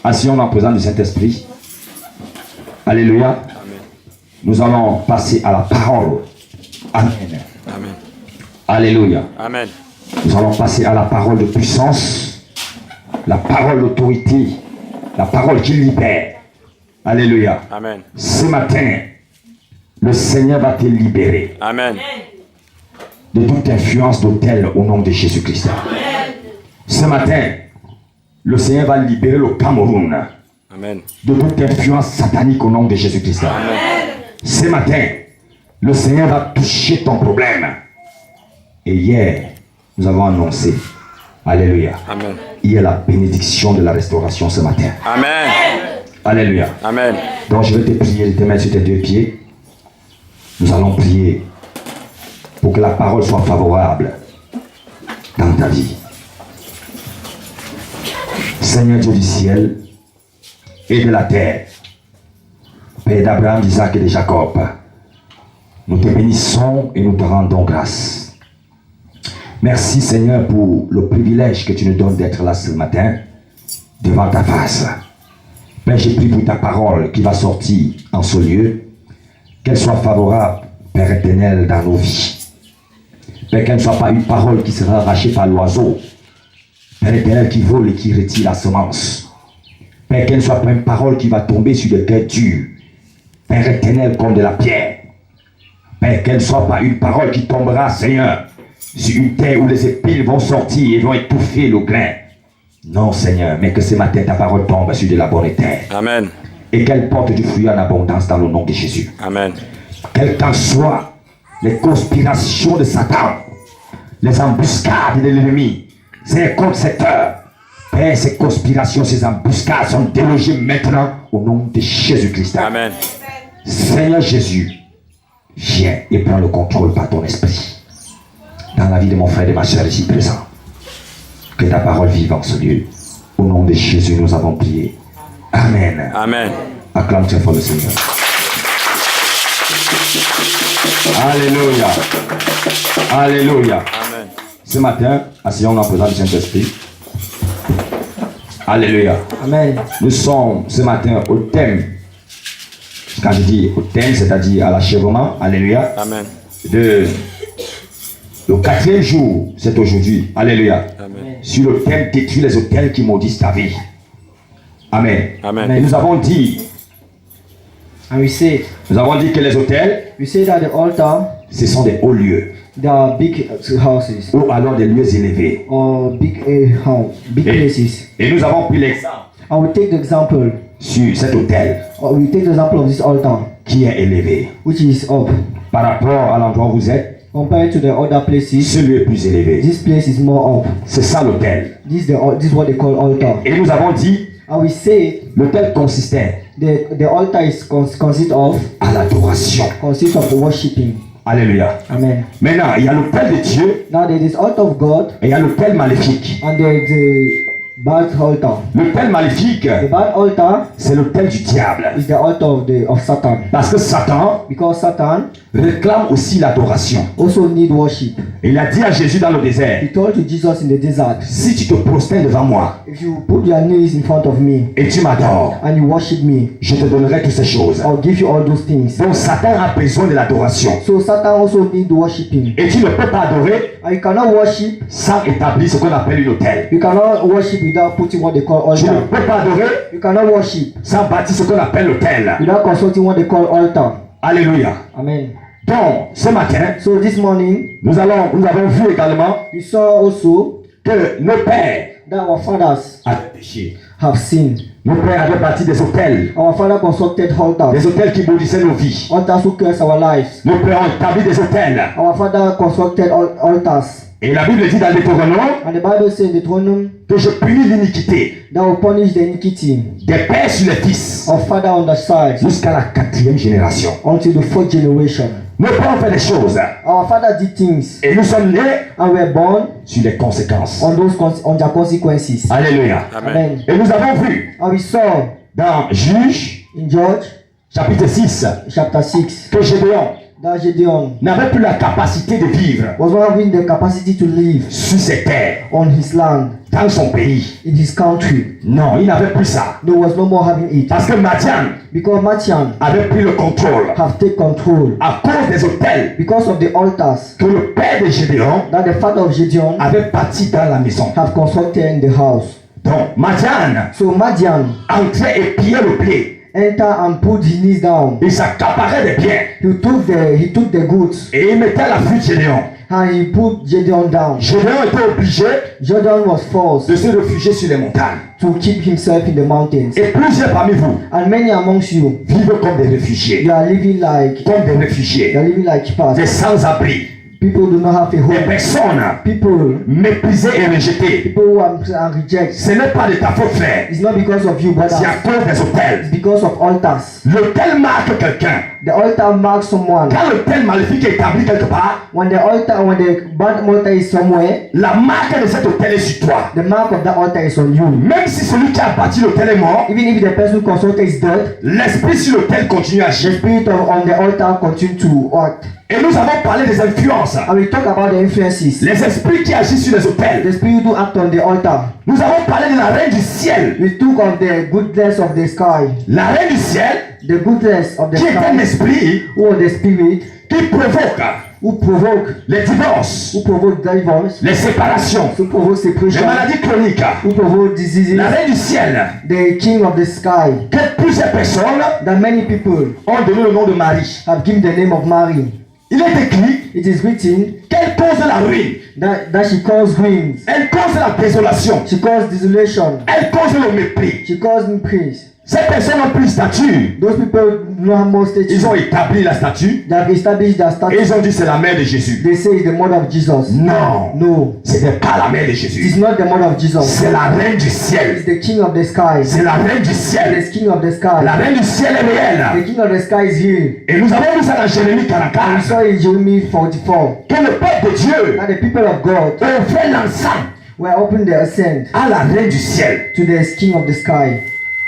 Asseyons en présence du Saint-Esprit. Alléluia. Amen. Nous allons passer à la parole. Amen. Amen. Alléluia. Amen. Nous allons passer à la parole de puissance, la parole d'autorité, la parole qui libère. Alléluia. Amen. Ce matin, le Seigneur va te libérer Amen. de toute influence d'autel au nom de Jésus-Christ. Ce matin, le Seigneur va libérer le Cameroun Amen. de toute influence satanique au nom de Jésus-Christ. Ce matin, le Seigneur va toucher ton problème. Et hier, nous avons annoncé, alléluia, Amen. il y a la bénédiction de la restauration ce matin. Amen. Alléluia. Amen. Donc je vais te prier de te mettre sur tes deux pieds. Nous allons prier pour que la parole soit favorable dans ta vie. Seigneur Dieu du ciel et de la terre, Père d'Abraham, d'Isaac et de Jacob, nous te bénissons et nous te rendons grâce. Merci Seigneur pour le privilège que tu nous donnes d'être là ce matin devant ta face. Père, j'ai pris pour ta parole qui va sortir en ce lieu, qu'elle soit favorable, Père éternel, dans nos vies. Père, qu'elle ne soit pas une parole qui sera arrachée par l'oiseau, Père éternel, qui vole et qui retire la semence. Père, qu'elle ne soit pas une parole qui va tomber sur des cœurs durs, Père éternel, comme de la pierre. Père, qu'elle ne soit pas une parole qui tombera, Seigneur, sur une terre où les épines vont sortir et vont étouffer le grain. Non, Seigneur, mais que ce matin, ta parole tombe sur de la bonne terre. Amen. Et qu'elle porte du fruit en abondance dans le nom de Jésus. Amen. Quelles qu'en soient les conspirations de Satan, les embuscades de l'ennemi, c'est contre cette heure. Père, ces conspirations, ces embuscades sont délogées maintenant au nom de Jésus-Christ. Amen. Seigneur Jésus, viens et prends le contrôle par ton esprit dans la vie de mon frère et de ma soeur ici présent. Que ta parole vive en ce lieu. Au nom de Jésus, nous avons prié. Amen. Amen. Acclame très fort le Seigneur. Alléluia. Alléluia. Amen. Ce matin, asseyons en présence du Saint-Esprit. Alléluia. Amen. Nous sommes ce matin au thème. Quand je dis au thème, c'est-à-dire à l'achèvement. Alléluia. Amen. Le 4e jour, c'est aujourd'hui. Alléluia. Amen. Sur le thème détruire les autels qui maudissent ta vie. Amen. Amen. Et nous avons dit And we say que les autels, that the altar, ce sont des hauts lieux. they are big houses Ou alors des lieux élevés. or big big Et, places. et nous avons pris l'exemple And we take the example. sur cet autel We take the example of this altar, qui est élevé. which is up Par rapport à l'endroit où vous êtes, compared to the other places. ce lieu est plus élevé. This place is more up. C'est ça l'autel. This is what they call altar. Et nous avons dit, And we say l'autel consistait the altar is consist of worshiping. Alléluia. Amen. Maintenant, il y a l'autel de Dieu Now there is altar of God et il y a l'autel maléfique. and there is the bad altar. L'autel maléfique, The bad altar c'est l'autel du diable. is the altar of Satan, Parce que Satan because Satan réclame aussi l'adoration. also need worship. Et il a dit à Jésus dans le désert, He told to Jesus in the desert, si tu te prosternes devant moi if you put your knees in front of me et tu m'adores, and you worship me, je te donnerai toutes ces choses. I'll give you all those things. Donc Satan a besoin de l'adoration. So Satan also need worshiping. Et tu ne peux pas adorer And you cannot worship, sans établir ce qu'on appelle une autel. you cannot worship without putting what they call Tu ne altar. peux pas adorer You cannot worship sans bâtir ce qu'on appelle l'autel. without consulting what they call altar. Alléluia. Amen. Donc, ce matin, So this morning, nous avons vu également we saw also que nos pères that our fathers avaient péché. have sinned. Nos pères avaient bâti des autels. Our father constructed altars, Des autels qui maudissaient nos vies. altars who curse our lives. Nos pères ont établi des autels. Our father constructed altars. Et la Bible dit dans Deutéronome And the Bible says in Deuteronomy que je punis l'iniquité that will punish the iniquity des pères sur les fils of father on the side jusqu'à la 4e génération. until the 4th generation. Nos pères ont fait des choses Our father did things et nous sommes nés and were born sur les conséquences. on their consequences. Alléluia. Amen. Et nous avons vu And we saw dans Juge in George chapitre 6 chapter 6 que Gédéon that Gideon n'avait plus la capacité de vivre was not having the capacity to live sur ses terres, on his land, dans son pays. in his country. Non, il n'avait plus ça. No, was no more having it. Parce que Madian Because Madian avait pris le contrôle have take control à cause des hôtels because of the altars que le père de Gédéon that the father of Gideon avait bâti dans la maison. have constructed in the house. Donc, Madian So Madian entrait et pillait le blé. enter and put his knees down. Il s'accaparait des biens He took the goods et il mettait à la fuite Gédéon. and he put Gideon down. Gédéon était obligé Gideon was forced de se réfugier sur les montagnes. to keep himself in the mountains. Et plusieurs parmi vous And many amongst you, vivent comme des réfugiés. you are living like Des sans-abri. people do not have a Des home. personnes People méprisées et rejetées. who are rejected. Ce n'est pas de ta faute, frère. It's not because of you, C'est à brother. cause des hôtels. It's because of altars. L'hôtel marque quelqu'un. The altar marks someone. Quand l'hôtel maléfique est établi quelque part, When the bad altar is somewhere, la marque de cet hôtel est sur toi. the mark of that altar is on you. Même si celui qui a bâti l'hôtel est mort, Even if the person consulted is dead, l'esprit sur l'hôtel continue à the agir. spirit on the altar continue to act. Et nous avons parlé des influences. And we talk about the influences. Les esprits qui agissent sur les hôtels. The spirit who act on the altar. Nous avons parlé de la reine du ciel. We took of the goodness of the sky. La reine du ciel, The goodness of the qui est un sky. esprit Who are the spirit qui provoque who provoke les divorces, divorce, les séparations, who provoke les separation, maladies chroniques. who provoke diseases. La reine du ciel, The king of the sky. que plusieurs personnes That many people ont donné le nom de Marie. have given the name of Mary. Il est écrit It is written qu'elle cause la ruine, that she caused ruins. elle cause la désolation, She caused desolation. elle cause le mépris. She caused peace. Ces personnes n'ont plus de statut. Those people do not have more stature. Ils ont établi la statue They have established their et status. ils ont dit c'est la mère de Jésus. They say it's the mother of Jesus. Non, No, ce n'est pas la mère de it Jésus. is not the mother of Jesus. C'est la reine du It's ciel. the king of the sky. C'est la reine du ciel. The king of the sky. La reine du ciel est réelle. The king of the sky is here. Et nous avons vu ça dans Jérémie And we 44. saw in Jeremiah 44 Que le peuple de Dieu that the people of God ont fait l'ensemble were open their ascent à la reine du ciel. to the king of the sky.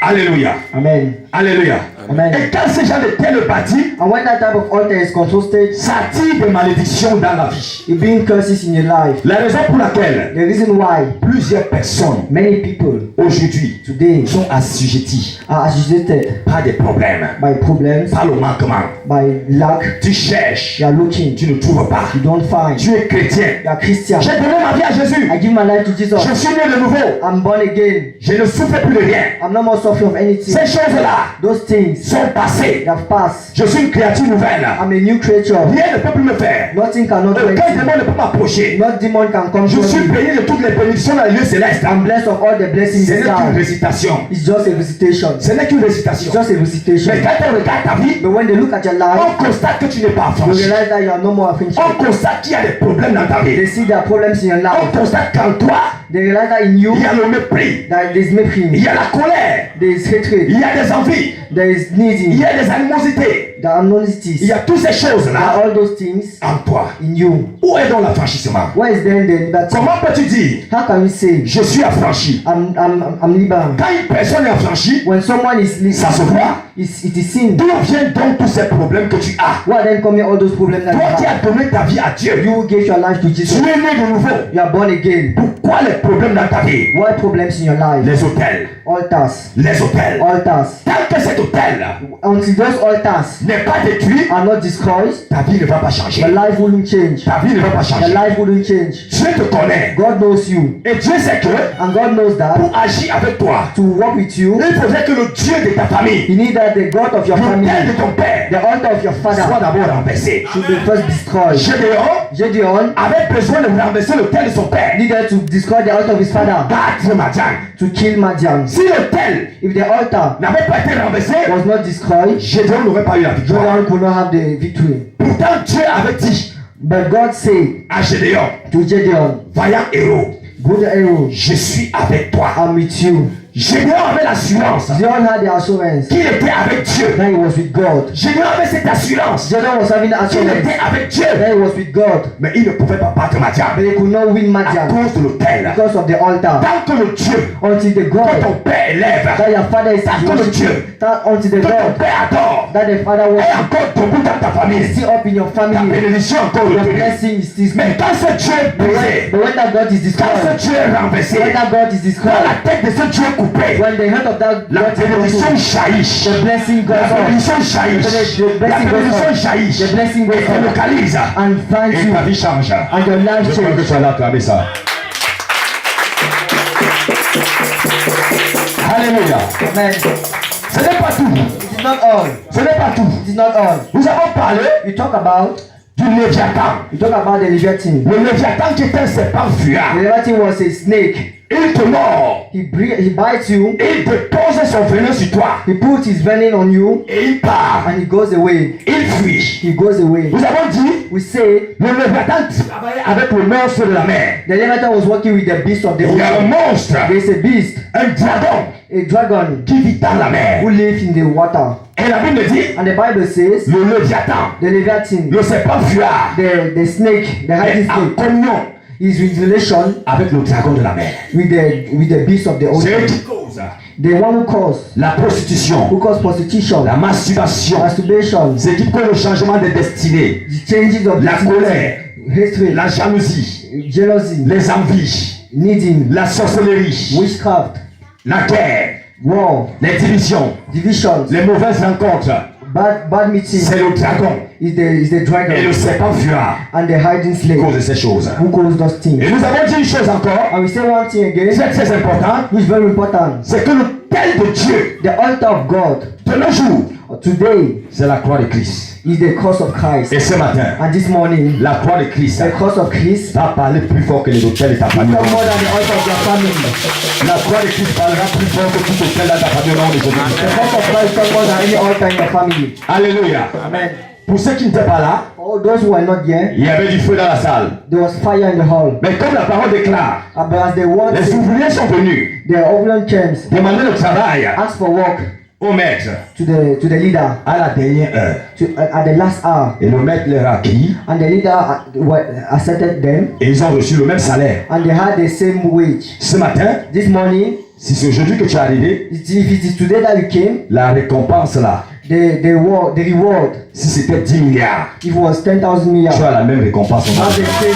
Alléluia. Amen. Alléluia. Amen. Et quand ce genre de terre bâti, And when that type of altar is constructed, ça attire des malédictions dans la vie. it brings curses in your life. La raison pour laquelle The reason why plusieurs personnes many people aujourd'hui today sont assujetties are agitated par des problèmes, by problems, par le manquement. by lack. Tu cherches, You are looking, tu ne trouves pas. you don't find. Tu es chrétien. You are Christian. J'ai donné ma vie à Jésus. I give my life to Jesus. Je suis né de nouveau. I'm born again. Je ne souffre plus de rien. I'm no more suffering of anything. Ces choses-là Those things sont passées. they have passed. Je suis une créature nouvelle. I'm a new creature. Rien ne peut plus me faire. Nothing cannot do Aucun anything. démon ne peut m'approcher. No demon can come Je to suis me. béni de toutes les bénédictions dans les lieux célestes. I'm blessed of all the blessings Ce in n'est qu'une sky. récitation. It's just a visitation. Ce n'est qu'une It's récitation. just a visitation. Mais quand on regarde ta vie, But when they look at your life, on constate que tu n'es pas you affranchi. realize that you are no more a Christian. On constate qu'il y a des problèmes dans ta They vie. see their problems in your On life. constate qu'en toi, They realize that in you, il y a le mépris. that there is Il mépris, y a la colère. there is Il hatred, y a des envies. there is Il needing, y a des animosités. there are Il animosities, y a toutes ces there choses-là are all those things en toi. in you. Où est donc l'affranchissement? Where is then the liberty? Comment peux-tu dire How can we say je suis affranchi? I'm liberal? Quand une personne est affranchie, When someone is ça se voit. it is sin. D'où viennent donc tous ces problèmes que tu as? Why then come all those problems that Toi qui you as have? donné ta vie à Dieu, You gave your life to tu Jesus. es né de nouveau. You are born again. Pourquoi les problèmes dans ta vie? What problems in your life? Les hôtels. Altars. Les hôtels. Altars. Tant que cet hôtel Until those altars n'est pas détruit, are not destroyed, ta vie ne va pas changer. your life wouldn't change. Ta vie ne va pas Your changer. life wouldn't change. Dieu te connaît. God knows you. Et Dieu sait que And God knows that pour agir avec toi, to walk with you, il faudrait que le Dieu de ta famille, you need that the God of your family, l'autel de ton père, the altar of your soit father, d'abord renversé. should be first destroyed. Gédéon Gideon avait besoin de renverser l'autel de son père. needed to destroy the altar of his father Battre Madian. to kill Madian. Si l'autel If the altar n'avait pas été renversé, was not destroyed, Gédéon n'aurait pas eu la victoire. Gideon could not have the victory. Pourtant, Dieu avait dit But God said à Gédéon, to Gideon, vaillant héros, good arrow, je suis avec toi. I'm with you. Gédéon avait l'assurance Gideon had the assurance qu'il était avec Dieu. that he was with God. Gédéon avait cette assurance Gideon was having the qu'il assurance était avec Dieu. that he was with God. Mais il ne pouvait pas battre But Madian he could not win à Madian cause de l'autel. because of the altar. Tant que le Dieu Until the que God ton père élève, that your father is tant que le Dieu until the que ton God père adore that the father est was encore debout dans ta famille, still up in your ta family. bénédiction est encore Your retenue. blessing is still. Mais quand ce Dieu est brisé, But when that God is quand ce destroyed, Dieu est renversé, when that God is quand destroyed, la tête de ce Dieu est coupée, when the head of that la God is bénédiction broken, jaillit. the blessing La goes on. bénédiction jaillit. The La blessing goes bénédiction on. jaillit. The blessing goes Et te on. localise. And finds Et you. ta vie change. And your life Je crois que change. tu as là acclamé ça. Alléluia. Amen. Ce n'est pas tout. It is not all. Ce n'est pas tout. It is not all. Nous avons parlé You talk about du Léviathan. the Leviathan. Le Léviathan qui est un serpent The fuyant. Leviathan was a snake. Il te mord. He bites you. Il dépose son venin sur toi. He puts his venom on you Et il part. and he goes away. Il fuit. He goes away. Nous avons dit, We say le Léviathan travaillait avec le monstre de la mer. the Leviathan was working with the beast of the Il y a un ocean. monstre, There's a beast, un dragon a dragon qui vit dans la mer. who lives in the water. Et la Bible dit, And the Bible says le Léviathan, the Leviathan, le serpent fuyard, the snake, the hiding est en snake, communion is in relation avec le dragon de la mer. with the beast of the C'est eux ocean. qui causent The one who caused la prostitution, prostitution, la masturbation. masturbation, C'est qui cause le changement de destinée, the changes of la destiny, colère, hatred, la jalousie, jealousy, les envies, needing, la sorcellerie, witchcraft, la guerre, war, les divisions, divisions, les mauvaises rencontres. bad meeting C'est le dragon is the et le dragon serpent fuyard and the hiding qui slave cause ces choses. who cause those Et things. nous avons dit une chose encore, And we say one thing again, très très important, which is very important. c'est que l'autel de Dieu The altar of God de nos jours, today c'est la croix de Christ. is the cross of Christ. Et ce matin, And this morning, la croix de Christ the cross of Christ va parler plus fort que les hôtels de ta famille. become more than the altar of your family. La croix de Christ parlera plus fort que tout hôtel dans ta famille au nom de The Jésus. cross of Christ become more than any altar in your family. Alléluia. Amen. Pour ceux qui n'étaient pas là, For all those who are not here, il y avait du feu dans la salle. there was fire in the hall. Mais comme la parole déclare, But as they want, les ouvriers sont venus the overland camps demander le travail asked for work au maître to the leader à la dernière heure. at the last hour. Et le maître leur a acquis And the leader accepted them, et ils ont reçu le même salaire. and they had the same wage. Ce matin, This morning, si c'est aujourd'hui que tu es arrivé, if it is today that you came, la récompense là, the reward, si c'était 10 milliards, if it was 10,000 tu million, as la même récompense. that's the same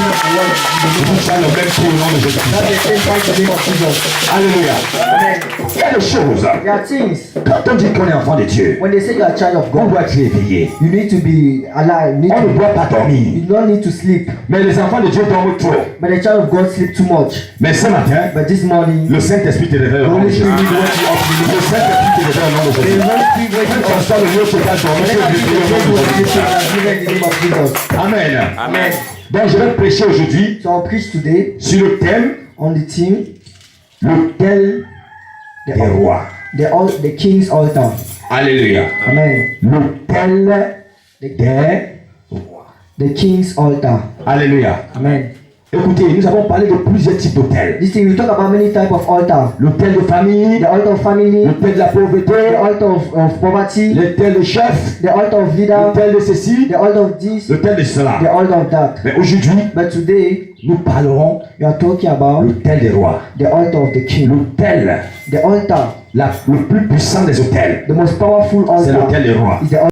Tu as le même prix au nom de Jésus. that's the same price the name of Jesus. Alléluia. Amen. Il y a des choses. There are things, Quand on dit qu'on est enfant de Dieu, when they say you are a child of on God, doit être réveillé. you need to be alive. On ne doit pas dormir. You don't need to sleep. Mais les enfants de Dieu dorment trop. But the child of God sleep too much. Mais ce matin, But this morning, le Saint-Esprit te révèle au nom de Holy Jésus. Spirit wants you up to Le Saint-Esprit te révèle au nom de the Jésus. Holy Spirit wants Même you quand up. ça le lieu se passe dormir, Let tu es us réveillé au nom de Jésus. in the name of Jesus. Amen. Amen. Donc je vais prêcher aujourd'hui So I'll preach today sur le thème on the theme, l'autel des rois. the king's altar. Alléluia. Amen. L'autel des rois. The king's altar. Alléluia. Amen. Écoutez, nous avons parlé de plusieurs types d'hôtels. This thing we talk about many type of altar. L'hôtel de famille, The altar of family, l'hôtel de la the pauvreté, altar of poverty, l'hôtel de chef, the altar of leader, l'hôtel de ceci, the altar of this, l'hôtel de cela. the altar of that. Mais aujourd'hui, But today nous parlerons we are talking about l'hôtel des rois. the altar of the king. L'hôtel, The altar, le plus puissant des hôtels, the most powerful c'est altar l'hôtel des rois. is the altar